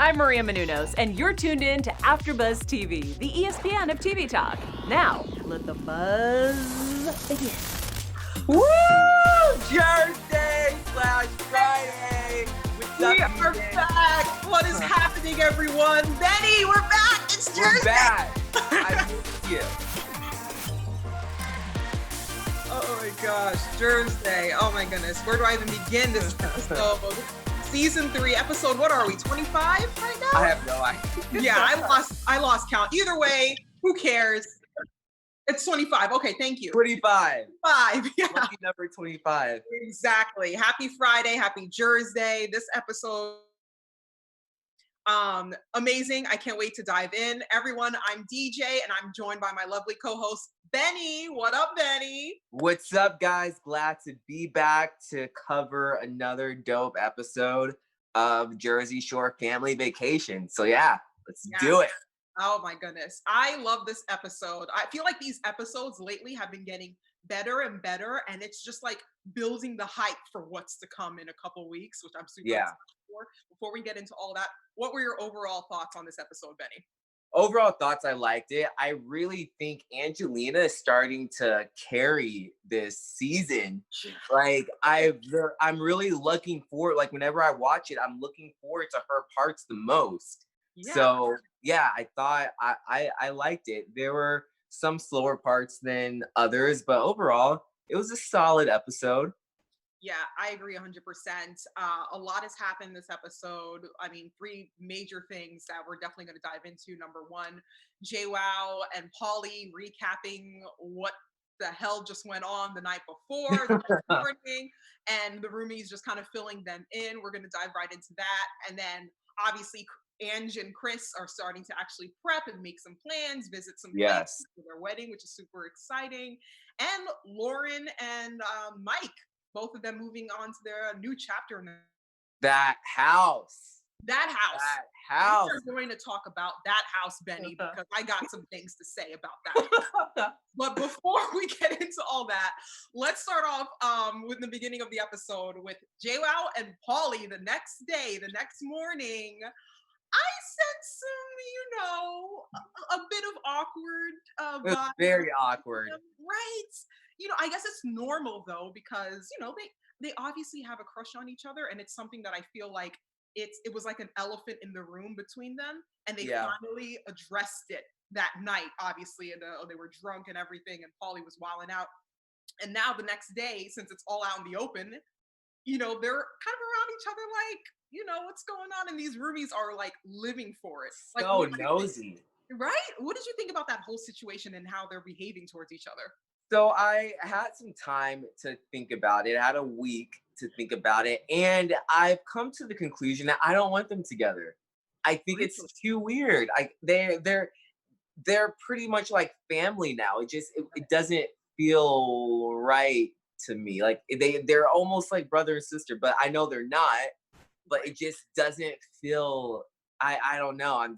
I'm Maria Menounos, and you're tuned in to AfterBuzz TV, the ESPN of TV talk. Now, let the buzz begin. Woo! Thursday / Friday. We are back. What is happening, everyone? Benny, we're back. It's Thursday. We're back. I miss you. Oh my gosh, Thursday. Oh my goodness. Where do I even begin this episode? Season 3, episode, what are we, 25 right now? I have no idea. Yeah, I lost count. Either way, who cares? It's 25. Okay, thank you. 25. 5. Yeah. Lucky number 25. Exactly. Happy Friday. Happy Thursday. This episode, amazing. I can't wait to dive in. Everyone, I'm DJ, and I'm joined by my lovely co-host, Benny. What up, Benny? What's up, guys? Glad to be back to cover another dope episode of Jersey Shore Family Vacation. So yeah, let's do it. Oh my goodness. I love this episode. I feel like these episodes lately have been getting better and better, and it's just like building the hype for what's to come in a couple weeks, which I'm super excited for. Before we get into all that, what were your overall thoughts on this episode, Benny? Overall thoughts, I liked it. I really think Angelina is starting to carry this season. Like I'm really looking forward. Like whenever I watch it, I'm looking forward to her parts the most. Yeah. So yeah, I thought I liked it. There were some slower parts than others, but overall, it was a solid episode. Yeah, I agree 100%. A lot has happened this episode. I mean, 3 major things that we're definitely going to dive into. Number 1, JWoww and Pauly recapping what the hell just went on the night before, the next morning, and the roomies just kind of filling them in. We're going to dive right into that. And then, obviously, Ange and Chris are starting to actually prep and make some plans, visit some places for their wedding, which is super exciting. And Lauren and Mike, both of them moving on to their new chapter. That house. That house. That house. We're going to talk about that house, Benny, because I got some things to say about that. But before we get into all that, let's start off with the beginning of the episode with JWoww and Pauly the next day, the next morning. I sense some, a bit of awkward It was very awkward. Right? I guess it's normal though, because, they obviously have a crush on each other, and it's something that I feel like it was like an elephant in the room between them, and they finally addressed it that night, obviously, and they were drunk and everything, and Pauly was wilding out. And now the next day, since it's all out in the open, they're kind of around each other like, what's going on? And these roomies are like living for it. Like, so nosy. Right? What did you think about that whole situation and how they're behaving towards each other? So I had some time to think about it. I had a week to think about it. And I've come to the conclusion that I don't want them together. I think it's too weird. They're pretty much like family now. It doesn't feel right to me. Like they're almost like brother and sister, but I know they're not. But it just doesn't feel, I don't know. I'm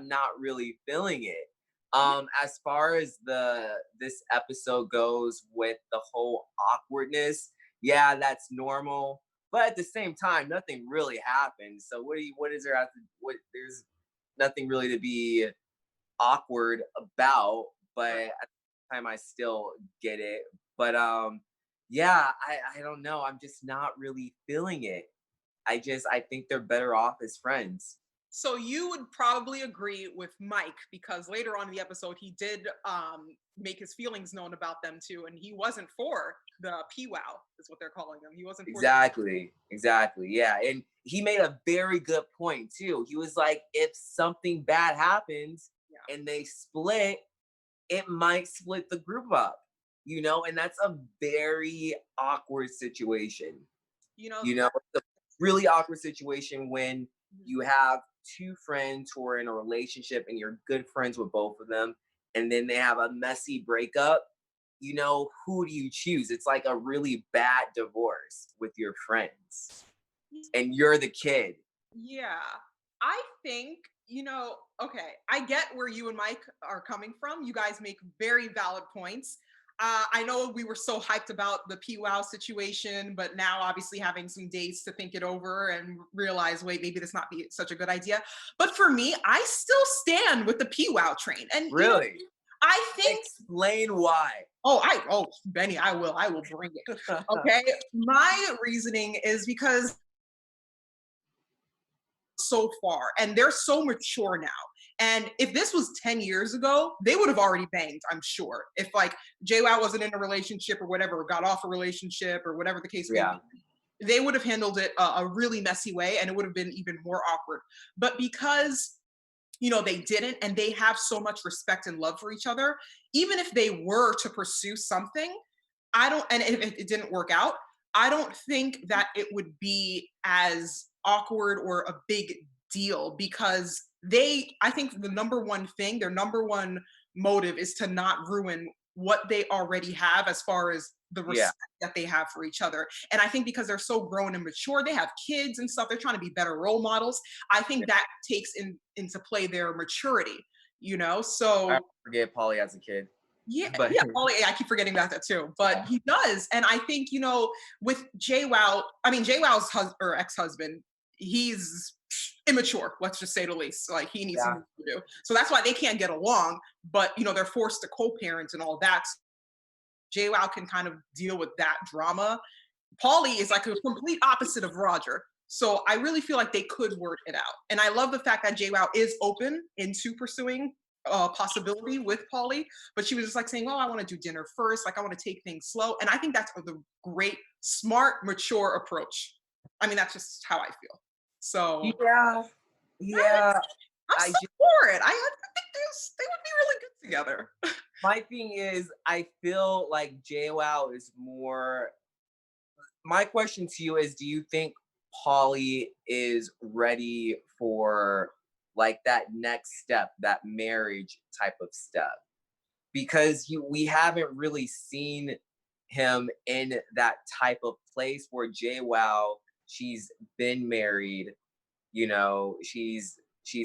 not really feeling it. As far as this episode goes with the whole awkwardness, yeah, that's normal. But at the same time, nothing really happened. So there's nothing really to be awkward about, but at the time I still get it. But yeah, I don't know. I'm just not really feeling it. I think they're better off as friends. So you would probably agree with Mike, because later on in the episode, he did make his feelings known about them too, and he wasn't for the PWOW, is what they're calling them. He wasn't for exactly, yeah. And he made a very good point too. He was like, if something bad happens and they split, it might split the group up, and that's a very awkward situation. It's a really awkward situation when you have 2 friends who are in a relationship and you're good friends with both of them, and then they have a messy breakup. Who do you choose? It's like a really bad divorce with your friends, and you're the kid. Yeah, I think, okay, I get where you and Mike are coming from. You guys make very valid points. I know we were so hyped about the PWOW situation, but now obviously having some days to think it over and realize, wait, maybe this not be such a good idea. But for me, I still stand with the PWOW train. And Really? I think Explain why. Benny, I will bring it. Okay. My reasoning is because so far and they're so mature now. And if this was 10 years ago, they would have already banged, I'm sure. If like JWoww wasn't in a relationship or whatever, or got off a relationship or whatever the case may Yeah. be, they would have handled it a really messy way and it would have been even more awkward. But because they didn't, and they have so much respect and love for each other, even if they were to pursue something, and if it didn't work out, I don't think that it would be as awkward or a big deal because I think the number one thing, their number one motive is to not ruin what they already have as far as the Yeah. respect that they have for each other. And I think because they're so grown and mature, they have kids and stuff, they're trying to be better role models. I think that takes into play their maturity, So I forget Pauly has a kid. yeah, But yeah, I keep forgetting about that too, but he does. And I think, with JWoww, I mean, JWoww's ex-husband, he's immature, let's just say the least. Like he needs something to do. So that's why they can't get along, but they're forced to co-parent and all that. JWoww can kind of deal with that drama. Pauly is like a complete opposite of Roger. So I really feel like they could work it out. And I love the fact that JWoww is open into pursuing possibility with Pauly, but she was just like saying, "Oh, I want to do dinner first. Like I want to take things slow." And I think that's the great, smart, mature approach. I mean, that's just how I feel. So yeah. I'm so for it. I think they would be really good together. My thing is, I feel like JWoww is more. My question to you is, do you think Pauly is ready for like that next step, that marriage type of step? Because we haven't really seen him in that type of place where JWoww, she's been married, she's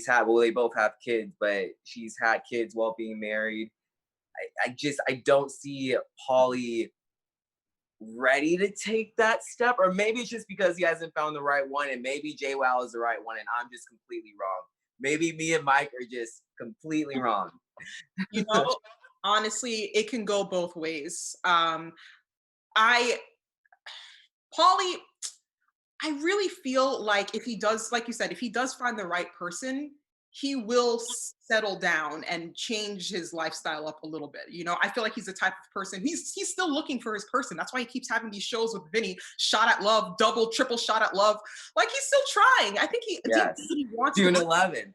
had, well, they both have kids, but she's had kids while being married. I don't see Pauly ready to take that step, or maybe it's just because he hasn't found the right one, and maybe JWoww is the right one, and I'm just completely wrong. Maybe me and Mike are just completely wrong. Honestly, it can go both ways. Pauly, I really feel like if he does, like you said, if he does find the right person, he will settle down and change his lifestyle up a little bit. I feel like he's the type of person, he's still looking for his person. That's why he keeps having these shows with Vinny, shot at love, double, triple shot at love. Like he's still trying. I think he wants June 11.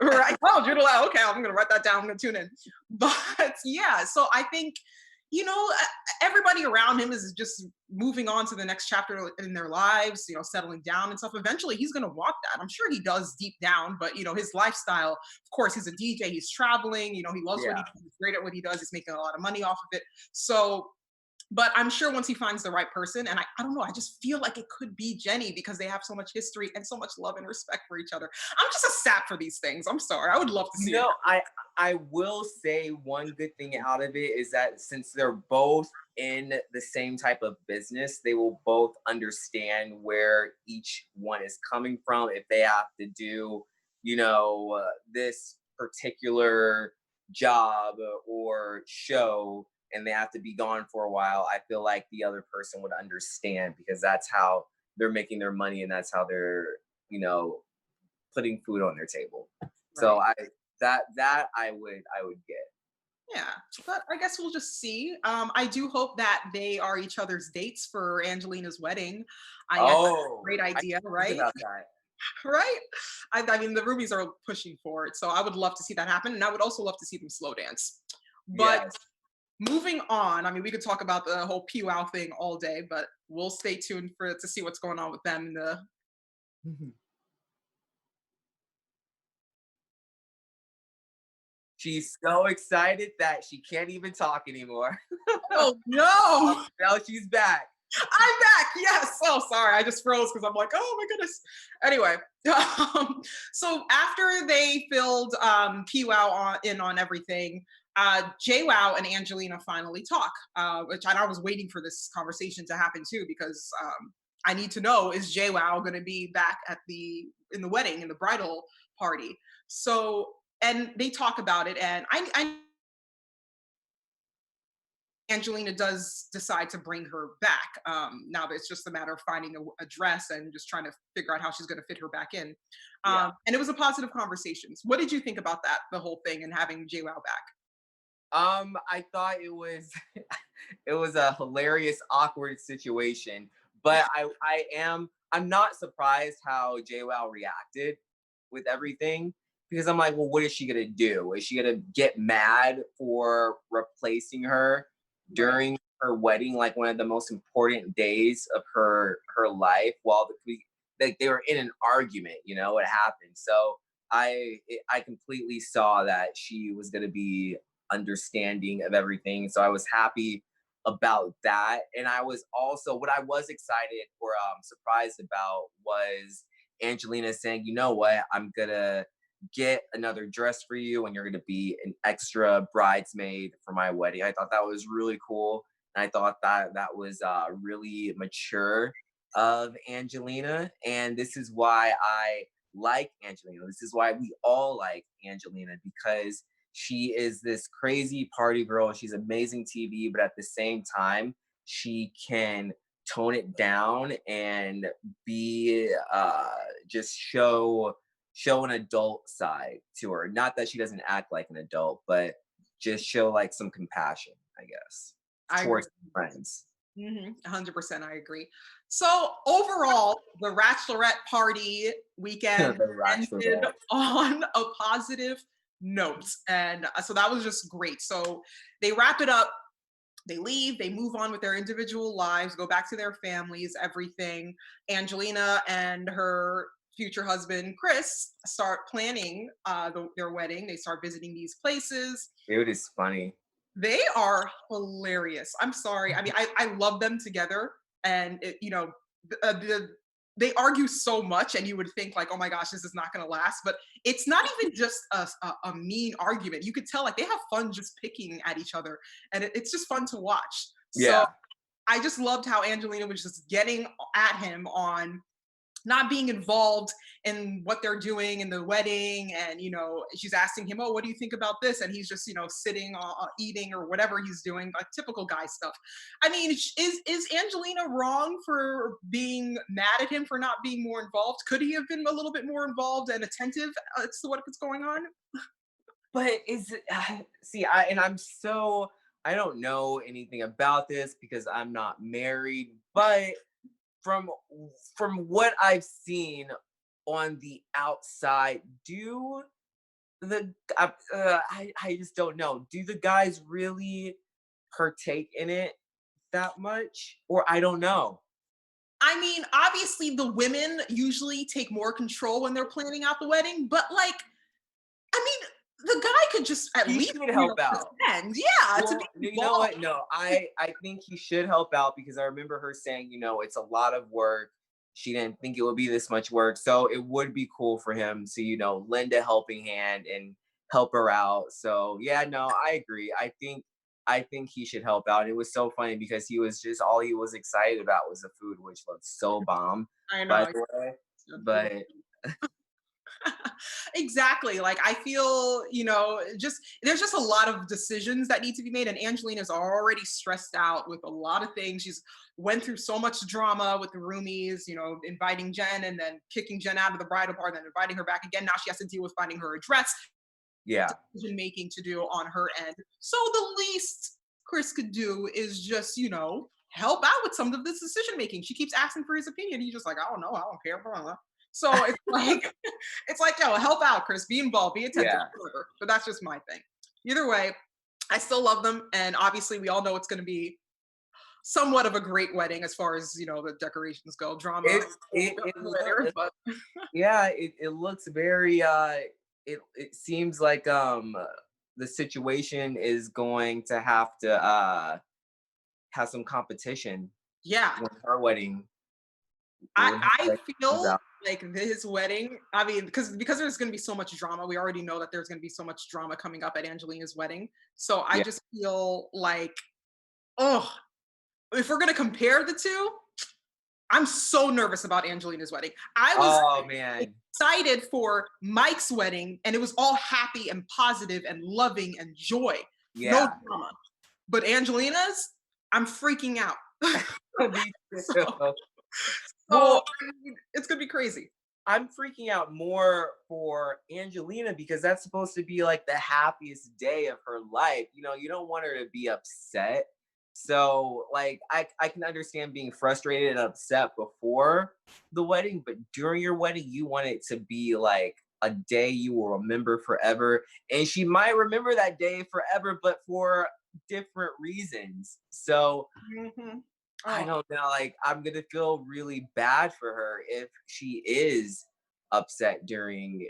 Right. Oh, June 11. Okay, I'm going to write that down. I'm going to tune in. But yeah, so I think, everybody around him is just moving on to the next chapter in their lives, settling down and stuff. Eventually, he's going to want that. I'm sure he does deep down, but, his lifestyle, of course, he's a DJ, he's traveling, he loves what he does, he's great at what he does, he's making a lot of money off of it. So, but I'm sure once he finds the right person, and I don't know, I just feel like it could be Jenni because they have so much history and so much love and respect for each other. I'm just a sap for these things. I'm sorry. I would love to see it. I will say one good thing out of it is that since they're both in the same type of business, they will both understand where each one is coming from. If they have to do, this particular job or show, and they have to be gone for a while, I feel like the other person would understand because that's how they're making their money and that's how they're, putting food on their table. Right. So I would get. Yeah, but I guess we'll just see. I do hope that they are each other's dates for Angelina's wedding. Great idea, right? About that. Right? I mean, the Roomies are pushing for it, so I would love to see that happen, and I would also love to see them slow dance. But moving on, I mean, we could talk about the whole PWOW thing all day, but we'll stay tuned to see what's going on with them in the. She's so excited that she can't even talk anymore. Oh no! Now she's back. I'm back. Yes. Oh, sorry. I just froze because I'm like, oh my goodness. Anyway, so after they filled PWOW in on everything, JWoww and Angelina finally talk, which I was waiting for this conversation to happen too, because I need to know, is JWoww going to be back in the wedding, in the bridal party? So, and they talk about it, and I Angelina does decide to bring her back. Now it's just a matter of finding a dress and just trying to figure out how she's going to fit her back in. Yeah. And it was a positive conversation. What did you think about that, the whole thing, and having JWoww back? I thought it was it was a hilarious, awkward situation, but I'm not surprised how JWoww reacted with everything because I'm like, well, what is she gonna do? Is she gonna get mad for replacing her Right. during her wedding, like one of the most important days of her life, while like they were in an argument, it happened. So I completely saw that she was gonna be understanding of everything. So I was happy about that. And I was also, what I was excited or surprised about was Angelina saying, you know what, I'm gonna get another dress for you and you're gonna be an extra bridesmaid for my wedding. I thought that was really cool. And I thought that was really mature of Angelina. And this is why I like Angelina. This is why we all like Angelina, because she is this crazy party girl. She's amazing TV, but at the same time, she can tone it down and be just show an adult side to her. Not that she doesn't act like an adult, but just show like some compassion, I guess, I agree. towards friends. 100%, I agree. So overall, the Bachelorette party weekend The ended Bachelorette. on a positive note, and so that was just great. So they wrap it up. They leave. They move on with their individual lives, go back to their families, everything. Angelina and her future husband Chris start planning their wedding. They start visiting these places. It is funny. They are hilarious. I'm sorry. I mean, I love them together, and they argue so much, and you would think like, oh my gosh, this is not going to last. But it's not even just a mean argument. You could tell like they have fun just picking at each other, and it's just fun to watch. So Yeah. I just loved how Angelina was just getting at him on not being involved in what they're doing in the wedding, and she's asking him, oh, what do you think about this, and he's just sitting eating or whatever he's doing, like typical guy stuff. I mean, is Angelina wrong for being mad at him for not being more involved? Could he have been a little bit more involved and attentive to what's going on? But is it see, I don't know anything about this because I'm not married, but from what I've seen on the outside, do I just don't know. Do the guys really partake in it that much? Or I don't know. I mean, obviously the women usually take more control when they're planning out the wedding, but like, I mean, the guy could just at He least should help out. pretend, yeah, to Well, be you know involved. what? No, I think he should help out because I remember her saying, it's a lot of work. She didn't think it would be this much work. So it would be cool for him to, lend a helping hand and help her out. So yeah, no, I agree. I think he should help out. It was so funny because he was just all he was excited about was the food, which looked so bomb, I by know. the way. But Exactly. Like I feel, just there's just a lot of decisions that need to be made, and Angelina's already stressed out with a lot of things. She's went through so much drama with the roomies, inviting Jen and then kicking Jen out of the bridal party, then inviting her back again. Now she has to deal with finding her address, yeah. decision making to do on her end. So the least Chris could do is just, help out with some of this decision making. She keeps asking for his opinion. He's just like, I don't know, I don't care. Blah, blah. So it's like, it's like, yo, help out, Chris. Be involved, be attentive, Yeah. whatever. But that's just my thing. Either way, I still love them, and obviously, we all know it's going to be somewhat of a great wedding as far as the decorations go. Drama later, but Yeah, it looks very it seems like the situation is going to have some competition yeah, with our wedding. I Comes feel out. like his wedding, I mean, because there's gonna be so much drama. We already know that there's gonna be so much drama coming up at Angelina's wedding. So I Yeah. just feel like, oh, if we're gonna compare the two, I'm so nervous about Angelina's wedding. I was Oh man. excited for Mike's wedding, and it was all happy and positive and loving and joy. No Yeah. drama. But Angelina's, I'm freaking out. Me so, too. so Well, I mean, it's gonna be crazy. I'm freaking out more for Angelina because that's supposed to be like the happiest day of her life. You know, you don't want her to be upset. So, like, I can understand being frustrated and upset before the wedding, but during your wedding, you want it to be like a day you will remember forever. And she might remember that day forever, but for different reasons. So, Mhm. I Oh, don't know. Like, I'm gonna feel really bad for her if she is upset during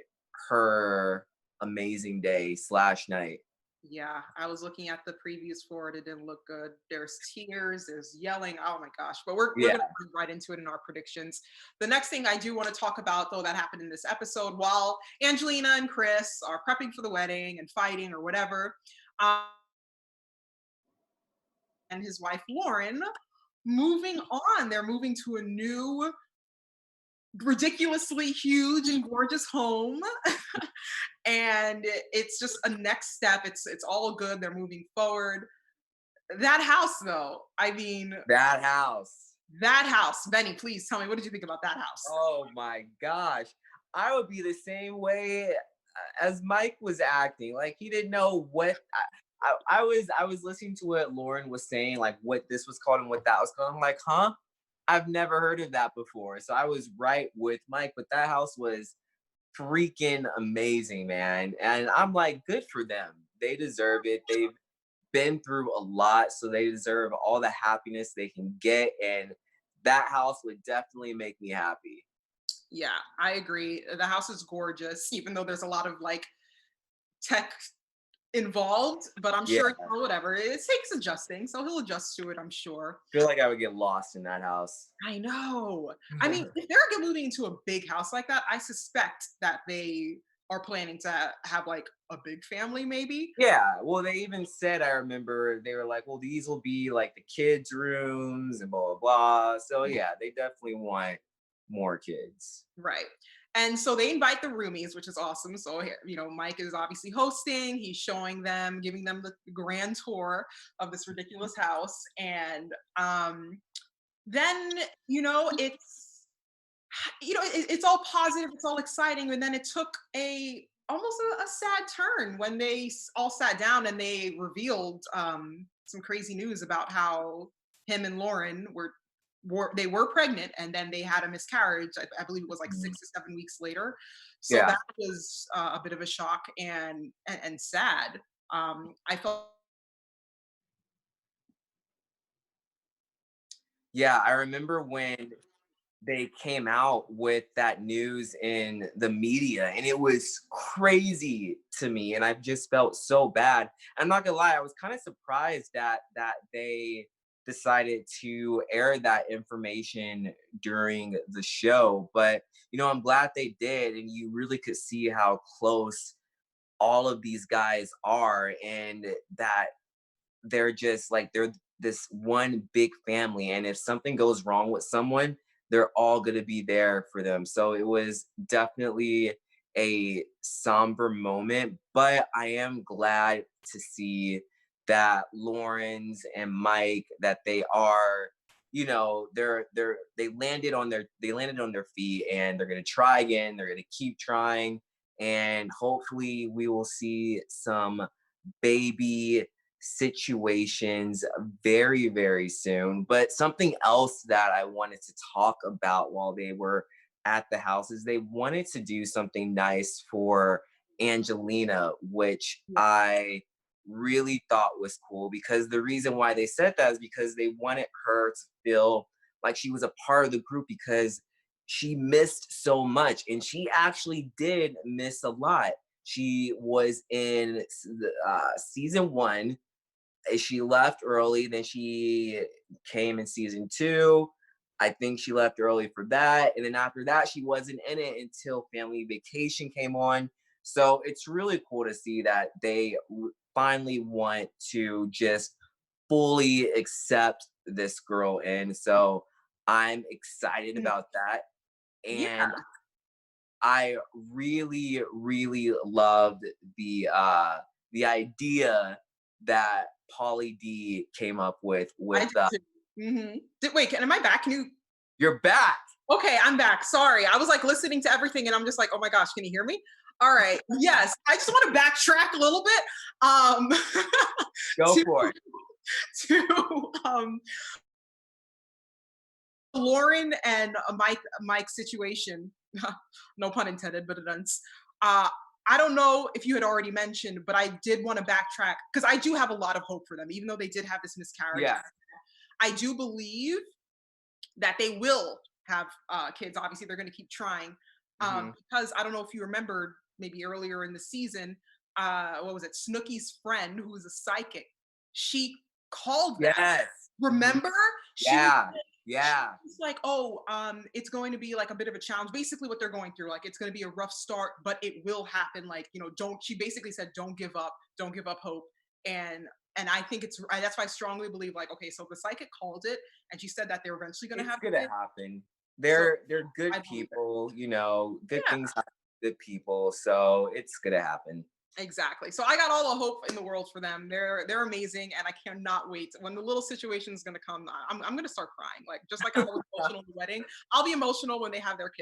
her amazing day slash night. yeah. I was looking at the previews for it. It didn't look good. There's tears, there's yelling. Oh my gosh. But we're Yeah. gonna get right into it in our predictions. The next thing I do want to talk about, though, that happened in this episode, while Angelina and Chris are prepping for the wedding and fighting or whatever, um, and his wife Lauren moving on. They're moving to a new ridiculously huge and gorgeous home. And it's just a next step. It's all good. They're moving forward. That house, though, I mean, That house. that house. Benny, please tell me, what did you think about that house? Oh my gosh. I would be the same way as Mike was acting. Like he didn't know what I was listening to what Lauren was saying, like what this was called and what that was called. I'm like, huh? I've never heard of that before. So I was right with Mike, but that house was freaking amazing, man. And I'm like, good for them. They deserve it. They've been through a lot, so they deserve all the happiness they can get. And that house would definitely make me happy. Yeah, I agree. The house is gorgeous, even though there's a lot of like tech involved, but I'm Yeah. sure, you know, whatever. It takes adjusting, so he'll adjust to it, I'm sure. I feel like I would get lost in that house. I know. I mean, if they're moving into a big house like that, I suspect that they are planning to have like a big family, maybe. Yeah, well, they even said, I remember they were like, well, these will be like the kids' rooms and blah, blah, blah. So, yeah, they definitely want more kids. Right. And so they invite the roomies, which is awesome. So, you know, Mike is obviously hosting. He's showing them, giving them the grand tour of this ridiculous house. And then, you know, it's all positive, it's all exciting. And then it took almost a sad turn when they all sat down and they revealed some crazy news about how him and Lauren they were pregnant, and then they had a miscarriage. I believe it was like Mhm. 6 to 7 weeks later. So Yeah. that was a bit of a shock and sad. I felt Yeah, I remember when they came out with that news in the media and it was crazy to me and I just felt so bad. I'm not gonna lie, I was kind of surprised that they decided to air that information during the show, but you know, I'm glad they did, and you really could see how close all of these guys are, and that they're just like they're this one big family, and if something goes wrong with someone, they're all going to be there for them. So it was definitely a somber moment, but I am glad to see that Lawrence and Mike, that they are, you know, they landed on their feet, and they're going to try again, they're going to keep trying, and hopefully we will see some baby situations very, very soon. But something else that I wanted to talk about while they were at the house is they wanted to do something nice for Angelina, which I really thought was cool, because the reason why they said that is because they wanted her to feel like she was a part of the group, because she missed so much, and she actually did miss a lot. She was in season one. She left early, then she came in season two. I think she left early for that. And then after that, she wasn't in it until Family Vacation came on. So it's really cool to see that they finally want to just fully accept this girl in. So I'm excited Mm, about that. yeah, And I really, really loved the idea that Pauly D came up I with did too. Wait, am I back? Can you? you're back. Okay, I'm back. Sorry, I was like listening to everything, and I'm just like, oh my gosh, can you hear me? All right. Yes, I just want to backtrack a little bit. Go To for it. to Lauren and Mike's situation. No pun intended, but it does. Uh, I don't know if you had already mentioned, but I did want to backtrack because I do have a lot of hope for them, even though they did have this miscarriage. Yeah. I do believe that they will have kids. Obviously, they're going to keep trying Mhm. because I don't know if you remember maybe earlier in the season, what was it? Snooki's friend, who was a psychic, she called them. Yes. Mhm. Remember? She was Yeah. Yeah. It's like, oh, it's going to be like a bit of a challenge. Basically, what they're going through, like, it's going to be a rough start, but it will happen. Like, don't. She basically said, don't give up, don't give up hope. And and I think that's why I strongly believe, like, okay, so the psychic called it, and she said that they're eventually going to It's have gonna kids. happen. So They're good I believe it. people, you know, good Yeah. things happen to good people. So it's gonna happen. Exactly. So I got all the hope in the world for them. They're amazing, and I cannot wait. When the little situation is gonna come, I'm gonna start crying. Like just like I was emotional in the wedding, I'll be emotional when they have their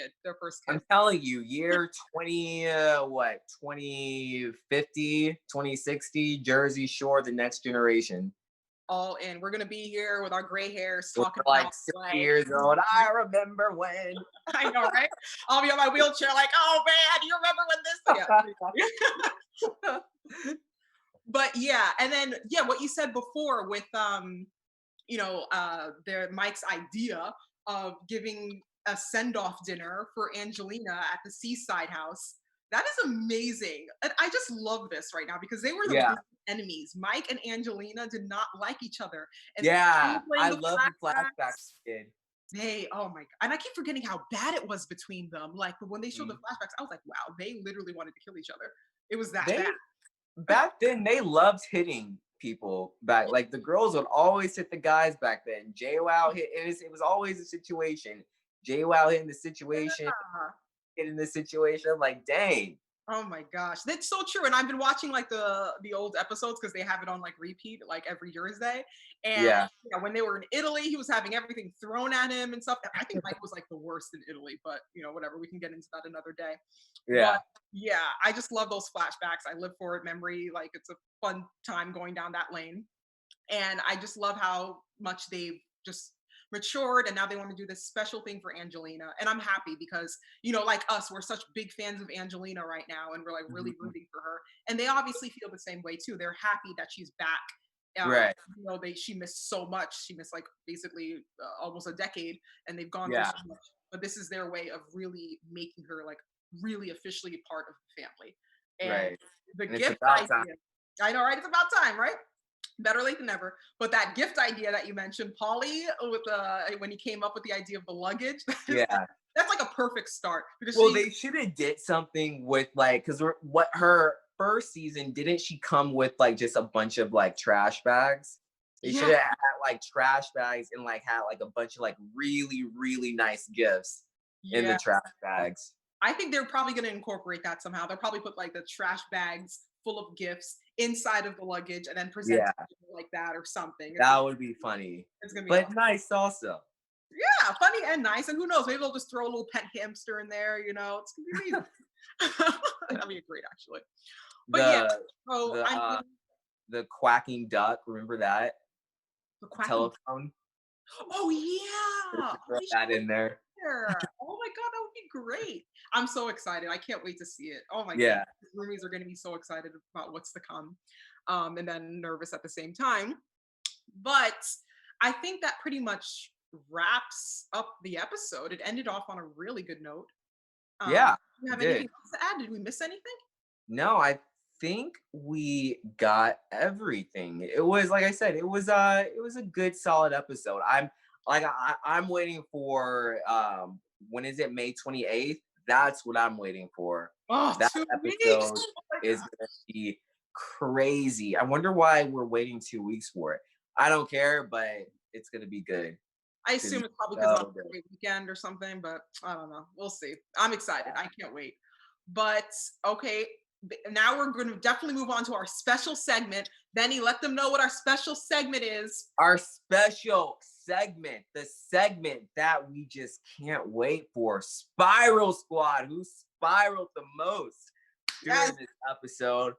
first kid. I'm telling you, year 20, what, 2050, 2060, Jersey Shore, the next generation. All in. We're gonna be here with our gray hairs We're talking like about 60 like years old. I remember when. I know, right? I'll be on my wheelchair, like, oh man, do you remember when this? Yeah. But yeah, and then yeah, what you said before with their Mike's idea of giving a send-off dinner for Angelina at the seaside house. That is amazing. And I just love this right now because they were the Yeah. big enemies. Mike and Angelina did not like each other. And Yeah. playing I the love the flashbacks, flashbacks, kid. oh my god. And I keep forgetting how bad it was between them. Like, but when they showed the Mhm. flashbacks, I was like, wow, they literally wanted to kill each other. It was that bad. They back then they loved hitting people back. Like the girls would always hit the guys back then. JWoww hit it was always a situation. JWoww hitting the situation, Yeah. hitting the situation. I'm like, dang. Oh my gosh, that's so true. And I've been watching like the old episodes because they have it on like repeat like every Thursday. And Yeah. when they were in Italy, he was having everything thrown at him and stuff. I think Mike was like the worst in Italy, but whatever. We can get into that another day. But Yeah. yeah, I just love those flashbacks. I live for it. Memory, like it's a fun time going down that lane. And I just love how much they've just matured and now they want to do this special thing for Angelina. And I'm happy because, like us, we're such big fans of Angelina right now and we're like really Mhm. rooting for her. And they obviously feel the same way too. They're happy that she's back. Right. She missed so much. She missed like basically almost a decade and they've gone through Yeah. so much. But this is their way of really making her like really officially a part of the family. And Right. the And it's gift about time. idea. I know, right? It's about time, right? Better late than never. But that gift idea that you mentioned, Pauly, with when he came up with the idea of the luggage, Yeah. that's like a perfect start because Well, they should have did something with like, because what her first season didn't she come with like just a bunch of like trash bags? They should yeah, have had like trash bags and like had like a bunch of like really really nice gifts in the yeah. trash bags. I think they're probably going to incorporate that somehow. They'll probably put like the trash bags full of gifts inside of the luggage and then present Yeah, it like that or something. that would be funny, It's gonna be but awesome. nice also. Yeah, funny and nice. And who knows? Maybe they'll just throw a little pet hamster in there. It's gonna be amazing. That'd be great, actually. But yeah, the so the I'm the quacking duck, remember that the quacking. telephone? Oh yeah! Oh, Throw they should that put in there. there. Oh my god, that would be great. I'm so excited. I can't wait to see it. Oh my goodness. Yeah, Roomies are gonna be so excited about what's to come. And then nervous at the same time. But I think that pretty much wraps up the episode. It ended off on a really good note. Do yeah, you it have did. anything else to add? Did we miss anything? No, I think we got everything. It was like I said, it was a good solid episode. Like I'm waiting for when is it, May 28th? That's what I'm waiting for. Oh, That 2 weeks. episode Oh my is God. gonna be crazy. I wonder why we're waiting 2 weeks for it. I don't care, but it's gonna be good. I It's gonna assume be it's probably because so on good. a weekend or something, but I don't know. We'll see. I'm excited. I can't wait. But okay, now we're going to definitely move on to our special segment. Benny, let them know what our special segment is. Our special segment, the segment that we just can't wait for, Spiral Squad. Who spiraled the most Yes. during this episode?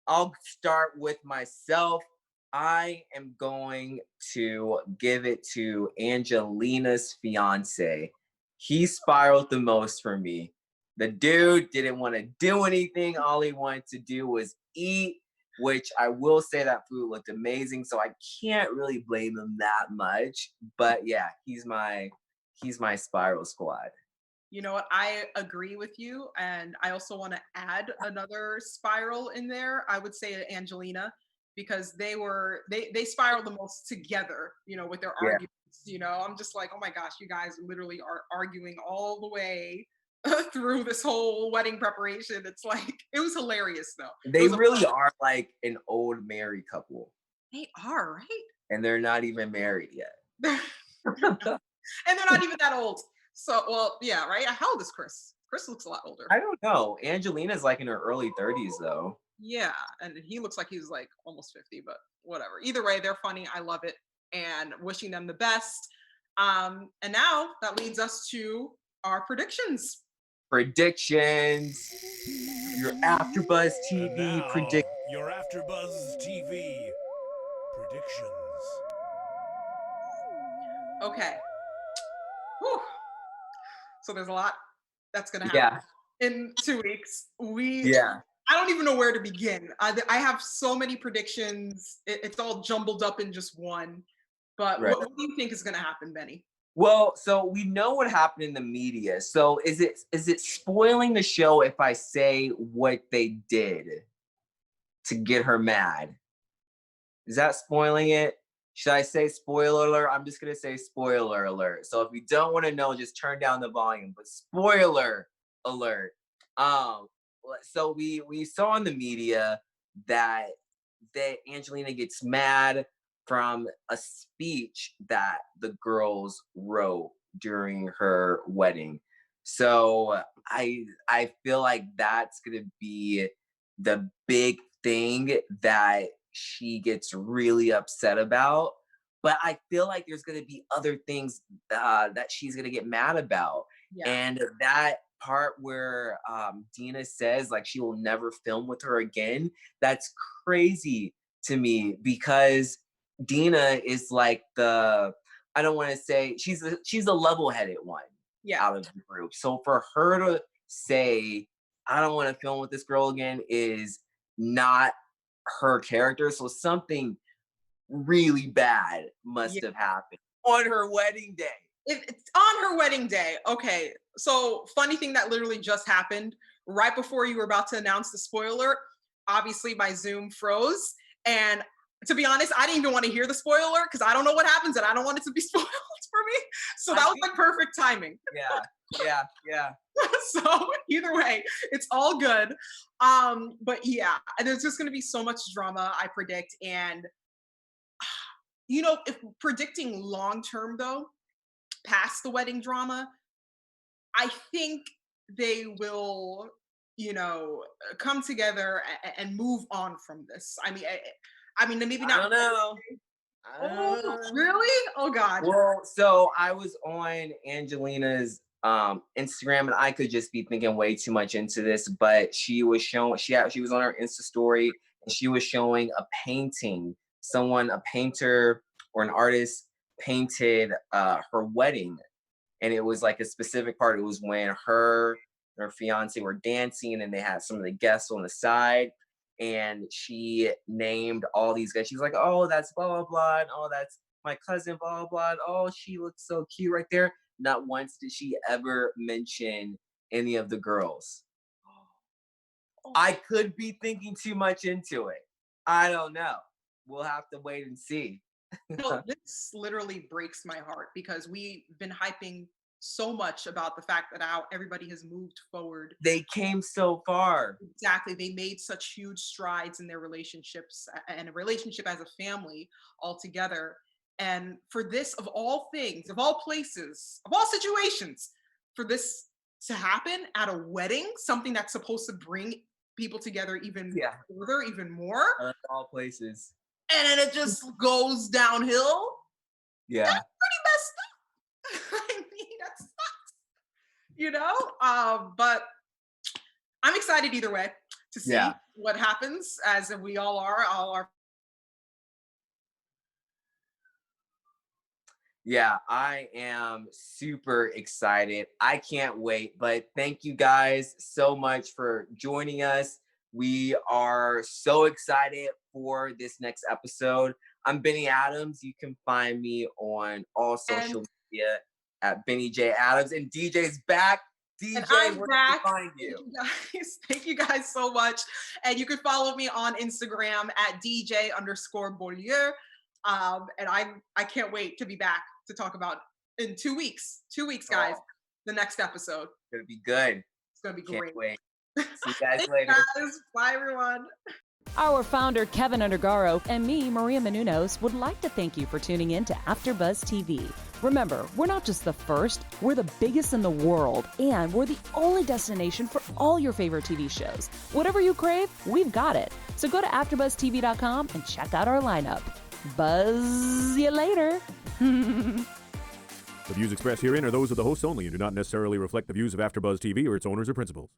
I'll start with myself. I am going to give it to Angelina's fiance. He spiraled the most for me. The dude didn't want to do anything. All he wanted to do was eat, which I will say that food looked amazing. So I can't really blame him that much. But yeah, he's my spiral squad. You know what? I agree with you. And I also want to add another spiral in there. I would say Angelina, because they spiraled the most together, with their Yeah. arguments. I'm just like, oh my gosh, you guys literally are arguing all the way through this whole wedding preparation. It's like, it was hilarious though. It They was a really are like an old married couple. They are, right? And they're not even married yet. And they're not even that old. So, well, yeah, right? How old is Chris? Chris looks a lot older. I don't know. Angelina's like in her early 30s though. Yeah, and he looks like he's like almost 50, but whatever. Either way, they're funny. I love it and wishing them the best. And now that leads us to our predictions. Predictions. Your AfterBuzz And TV now, your AfterBuzz TV predictions. Okay. Whew. So there's a lot that's going to happen in 2 weeks. I don't even know where to begin. I have so many predictions. It's all jumbled up in just one. But Right. what do you think is going to happen, Benny? Well, so we know what happened in the media. So is it spoiling the show if I say what they did to get her mad? Is that spoiling it? Should I say spoiler alert? I'm just gonna say spoiler alert. So if you don't want to know, just turn down the volume. But spoiler alert. So we saw in the media that Angelina gets mad from a speech that the girls wrote during her wedding. So I feel like that's gonna be the big thing that she gets really upset about. But I feel like there's gonna be other things that she's gonna get mad about. Yeah. And that part where Dina says like she will never film with her again, that's crazy to me because Dina is like I don't want to say she's a level-headed one out of the group. So for her to say I don't want to film with this girl again is not her character. So something really bad must have happened on her wedding day. It's on her wedding day. Okay. So funny thing that literally just happened right before you were about to announce the spoiler. Obviously my Zoom froze. And to be honest, I didn't even want to hear the spoiler because I don't know what happens and I don't want it to be spoiled for me. So that was like perfect timing. Yeah. So either way, it's all good. But yeah, there's just gonna be so much drama, I predict. And if predicting long term though, past the wedding drama, I think they will, come together and move on from this. I mean, maybe not. I don't know. Oh, really? Oh God. Well, so I was on Angelina's Instagram, and I could just be thinking way too much into this, but she was showing she was on her Insta story, and she was showing a painting. A painter or an artist painted her wedding, and it was like a specific part. It was when her and her fiance were dancing, and they had some of the guests on the side. And she named all these guys. She's like, "Oh, that's blah blah blah, and oh, that's my cousin blah blah blah. And, oh, she looks so cute right there." Not once did she ever mention any of the girls. I could be thinking too much into it. I don't know. We'll have to wait and see. Well, this literally breaks my heart because we've been hyping so much about the fact that how everybody has moved forward. They came so far. Exactly. They made such huge strides in their relationships and a relationship as a family altogether. And for this, of all things, of all places, of all situations, for this to happen at a wedding, something that's supposed to bring people together even further, even more, Of all places. and then it just goes downhill. Yeah. That's pretty messed up. I mean, that sucks, you know? But I'm excited either way to see what happens, as we all are. Yeah, I am super excited. I can't wait. But thank you guys so much for joining us. We are so excited for this next episode. I'm Benny Adams. You can find me on all social media at Benny J Adams. And DJ's back. DJ, And I'm where back. can we find you? Thank you guys so much. And you can follow me on Instagram at DJ_Beaulieu. And I can't wait to be back to talk about in 2 weeks. 2 weeks, guys. The next episode. It's gonna be good. It's gonna be Can't great. wait. See you guys Thanks, later. guys. Bye, everyone. Our founder, Keven Undergaro, and me, Maria Menounos, would like to thank you for tuning in to AfterBuzz TV. Remember, we're not just the first, we're the biggest in the world, and we're the only destination for all your favorite TV shows. Whatever you crave, we've got it. So go to AfterBuzzTV.com and check out our lineup. Buzz you later. The views expressed herein are those of the hosts only and do not necessarily reflect the views of AfterBuzz TV or its owners or principals.